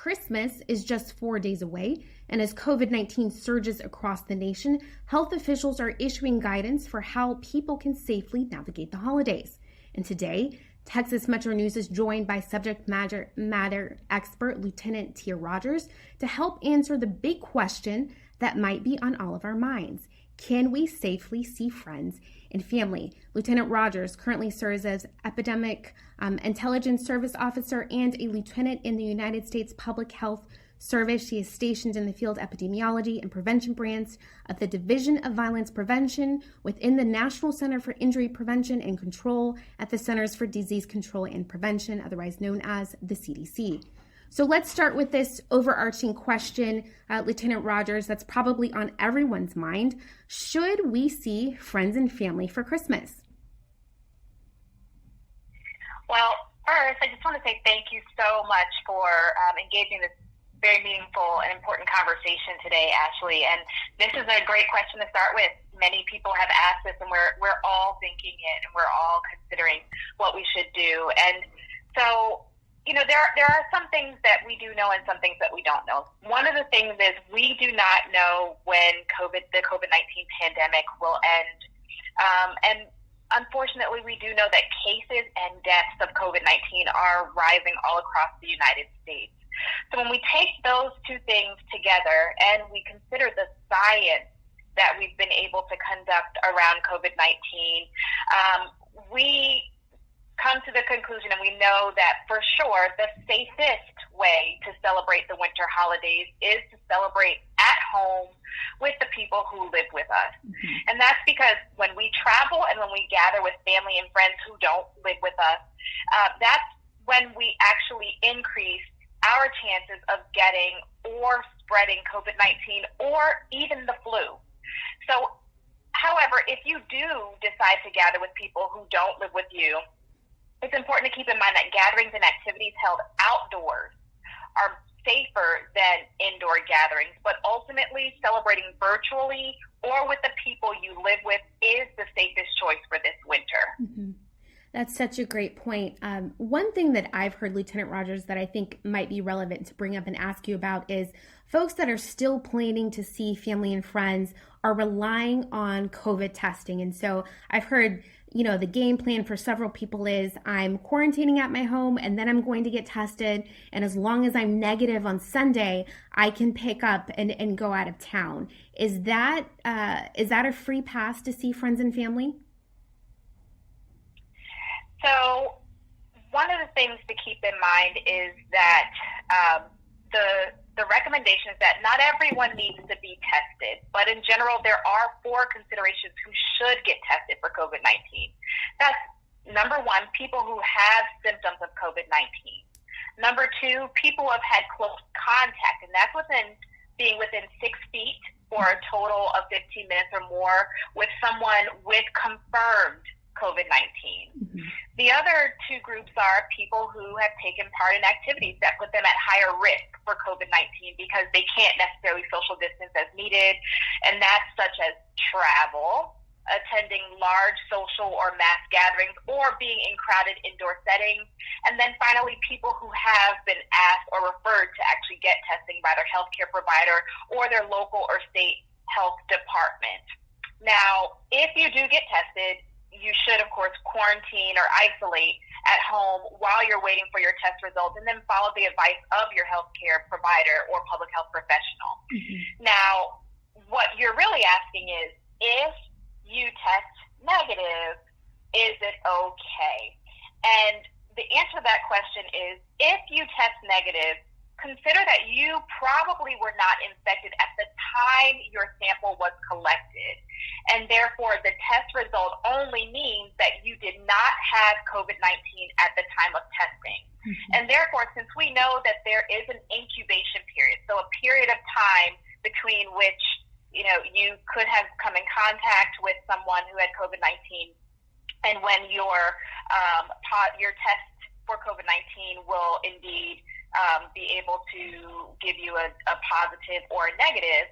Christmas is just 4 days away, and as COVID-19 surges across the nation, health officials are issuing guidance for how people can safely navigate the holidays. And today, Texas Metro News is joined by subject matter expert Lieutenant Tia Rogers to help answer the big question that might be on all of our minds. Can we safely see friends and family? Lieutenant Rogers currently serves as Epidemic Intelligence Service officer and a lieutenant in the United States Public Health Service. She is stationed in the field epidemiology and prevention branch of the Division of Violence Prevention within the National Center for Injury Prevention and Control at the Centers for Disease Control and Prevention, otherwise known as the CDC. So let's start with this overarching question, Lieutenant Rogers, that's probably on everyone's mind. Should we see friends and family for Christmas? Well, first, I just want to say thank you so much for engaging this very meaningful and important conversation today, Ashley. And this is a great question to start with. Many people have asked this, and we're all thinking it, and we're all considering what we should do. And so, there are some things that we do know and some things that we don't know. One of the things is we do not know when the COVID-19 pandemic will end. And unfortunately, we do know that cases and deaths of COVID-19 are rising all across the United States. So when we take those two things together and we consider the science that we've been able to conduct around COVID-19, we come to the conclusion, and we know that for sure the safest way to celebrate the winter holidays is to celebrate at home with the people who live with us. Mm-hmm. And that's because when we travel and when we gather with family and friends who don't live with us, that's when we actually increase our chances of getting or spreading COVID-19 or even the flu. So, however, if you do decide to gather with people who don't live with you, it's important to keep in mind that gatherings and activities held outdoors are safer than indoor gatherings, but ultimately celebrating virtually or with the people you live with is the safest choice for this winter. Mm-hmm. That's such a great point. One thing that I've heard, Lieutenant Rogers, that I think might be relevant to bring up and ask you about is folks that are still planning to see family and friends are relying on COVID testing. And so I've heard, the game plan for several people is I'm quarantining at my home and then I'm going to get tested. And as long as I'm negative on Sunday, I can pick up and go out of town. Is that a free pass to see friends and family? So one of the things to keep in mind is that the recommendation is that not everyone needs to be tested, but in general, there are 4 considerations who should get tested for COVID-19. That's number 1, people who have symptoms of COVID-19. Number 2, people who have had close contact, and that's being within 6 feet for a total of 15 minutes or more with someone with confirmed COVID-19. Mm-hmm. The other 2 groups are people who have taken part in activities that put them at higher risk for COVID-19 because they can't necessarily social distance as needed, and that's such as travel, attending large social or mass gatherings, or being in crowded indoor settings. And then finally, people who have been asked or referred to actually get testing by their healthcare provider or their local or state health department. Now, if you do get tested, you should, of course, quarantine or isolate at home while you're waiting for your test results, and then follow the advice of your healthcare provider or public health professional. Mm-hmm. Now, what you're really asking is, if you test negative, is it okay? And the answer to that question is, if you test negative, consider that you probably were not infected at the time your sample was collected. And therefore, the test result only means that you did not have COVID-19 at the time of testing. Mm-hmm. And therefore, since we know that there is an incubation period, so a period of time between which, you could have come in contact with someone who had COVID-19 and when your test for COVID-19 will indeed be able to give you a positive or a negative.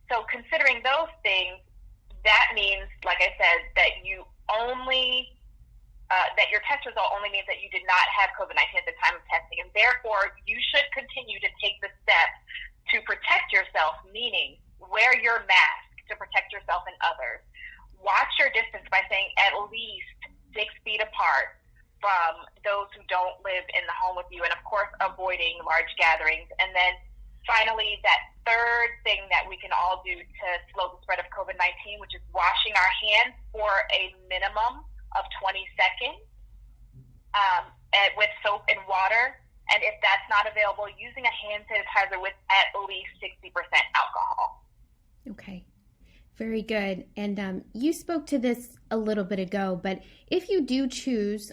So considering those things, that means, like I said, that you only that your test result only means that you did not have COVID-19 at the time of testing, and therefore you should continue to take meaning wear your mask to protect yourself and others. Watch your distance by staying at least 6 feet apart from those who don't live in the home with you, and of course, avoiding large gatherings. And then finally, that third thing that we can all do to slow the spread of COVID-19, which is washing our hands for a minimum of 20 seconds with soap and water. And if that's not available, using a hand sanitizer with at least 60% alcohol. Okay. Very good. And you spoke to this a little bit ago, but if you do choose,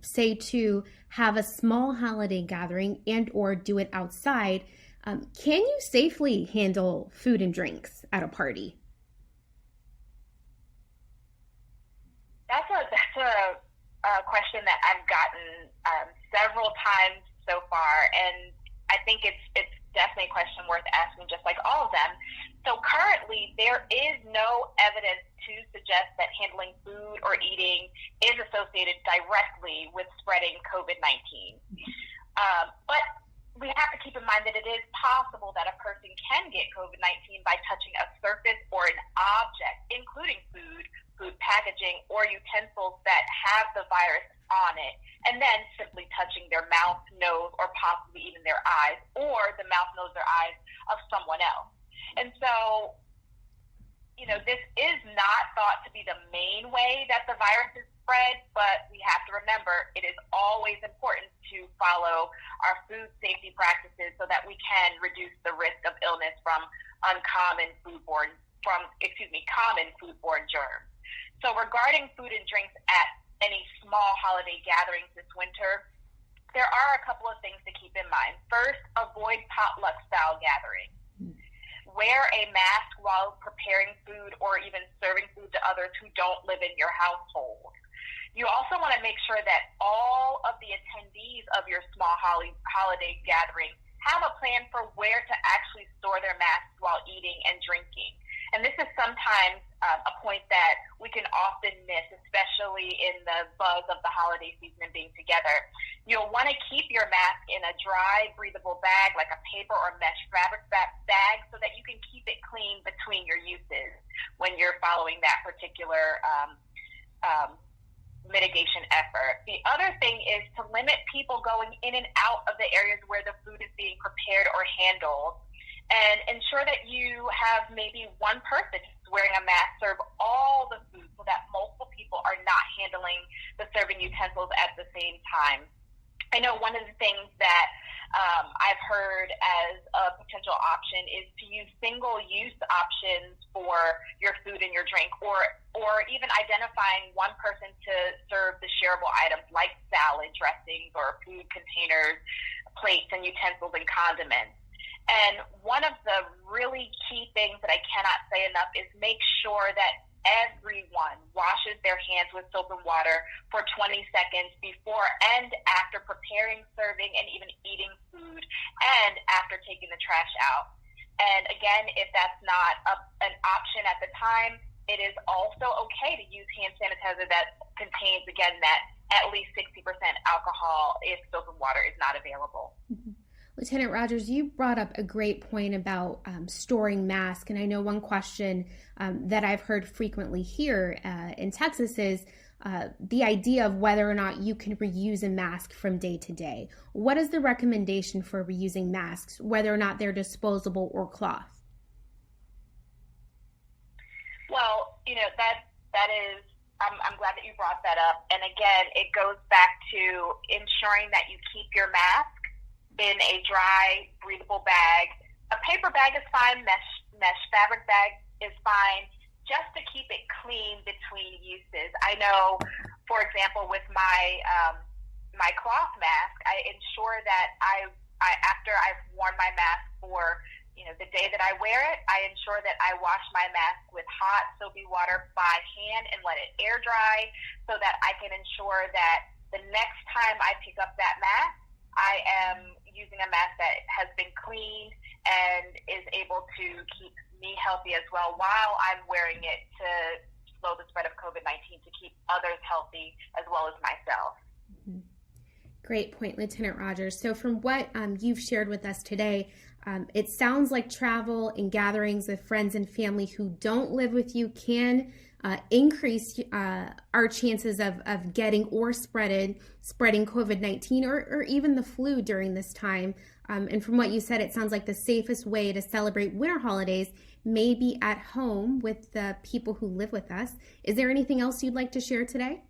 say, to have a small holiday gathering and or do it outside, can you safely handle food and drinks at a party? That's a question that I've gotten several times so far, and I think it's definitely a question worth asking, just like all of them. So currently, there is no evidence to suggest that handling food or eating is associated directly with spreading COVID-19. But we have to keep in mind that it is possible that a person can get COVID-19 by touching a surface or an object, including food packaging, or utensils that have the virus on it, and then simply touching their mouth, nose, or possibly even their eyes, or the mouth, nose, or eyes of someone else. And so, this is not thought to be the main way that the virus is spread, but we have to remember it is always important to follow our food safety practices so that we can reduce the risk of illness from common foodborne germs. So regarding food and drinks at any small holiday gatherings this winter, there are a couple of things to keep in mind. First, avoid potluck style gatherings. Wear a mask while preparing food or even serving food to others who don't live in your household. You also want to make sure that all of the attendees of your small holiday gathering have a plan for where to actually store their masks while eating and drinking. And this is sometimes a point that we can often miss, especially in the buzz of the holiday season and being together. You'll want to keep your mask in a dry, breathable bag, like a paper or mesh fabric bag, so that you can keep it clean between your uses when you're following that particular mitigation effort. The other thing is to limit people going in and out of the areas where the food is being prepared or handled, and ensure that you have maybe one person wearing a mask serve all the food so that multiple people are not handling the serving utensils at the same time. I know one of the things that I've heard as a potential option is to use single-use options for your food and your drink, or even identifying one person to serve the shareable items like salad dressings or food containers, plates and utensils and condiments. And one of the really key things that I cannot say enough is make sure that everyone washes their hands with soap and water for 20 seconds before and after preparing, serving, and even eating food, and after taking the trash out. And again, if that's not an option at the time, it is also okay to use hand sanitizer that contains, again, that at least 60% alcohol if soap and water is not available. Mm-hmm. Lieutenant Rogers, you brought up a great point about storing masks, and I know one question that I've heard frequently here in Texas is the idea of whether or not you can reuse a mask from day to day. What is the recommendation for reusing masks, whether or not they're disposable or cloth? Well, that is, I'm glad that you brought that up. And again, it goes back to ensuring that you keep your mask in a dry, breathable bag. A paper bag is fine. Mesh fabric bag is fine, just to keep it clean between uses. I know, for example, with my my cloth mask, I ensure that I after I've worn my mask for the day that I wear it, I ensure that I wash my mask with hot soapy water by hand and let it air dry, so that I can ensure that the next time I pick up that mask, I am using a mask that has been cleaned and is able to keep me healthy as well while I'm wearing it to slow the spread of COVID-19, to keep others healthy as well as myself. Mm-hmm. Great point, Lieutenant Rogers. So from what you've shared with us today, it sounds like travel and gatherings with friends and family who don't live with you can increase our chances of getting or spreading COVID-19 or even the flu during this time. And from what you said, it sounds like the safest way to celebrate winter holidays may be at home with the people who live with us. Is there anything else you'd like to share today?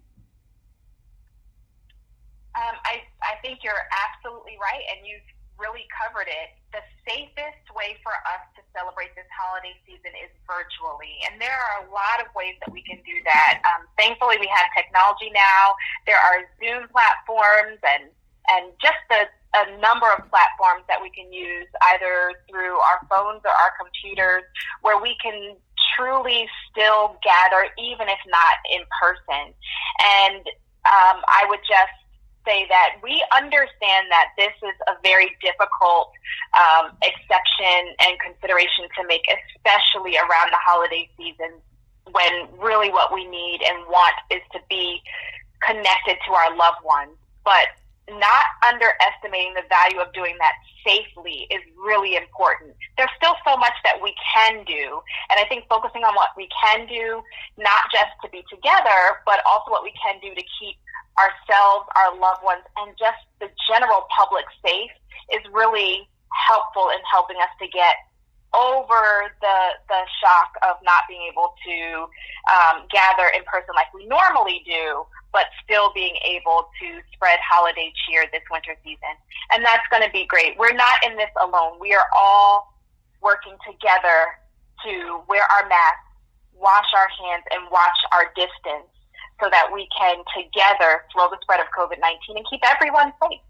I think you're absolutely right, and you've really covered it. The safest way for us to celebrate this holiday season is virtually, and there are a lot of ways that we can do that. Thankfully, we have technology now. There are Zoom platforms and just a number of platforms that we can use either through our phones or our computers where we can truly still gather, even if not in person. And I would just say that we understand that this is a very difficult exception and consideration to make, especially around the holiday season, when really what we need and want is to be connected to our loved ones. But not underestimating the value of doing that safely is really important. There's still so much that we can do, and I think focusing on what we can do, not just to be together, but also what we can do to keep ourselves, our loved ones, and just the general public safe is really helpful in helping us to get over the shock of not being able to gather in person like we normally do, but still being able to spread holiday cheer this winter season. And that's going to be great. We're not in this alone. We are all working together to wear our masks, wash our hands, and watch our distance, so that we can together slow the spread of COVID-19 and keep everyone safe.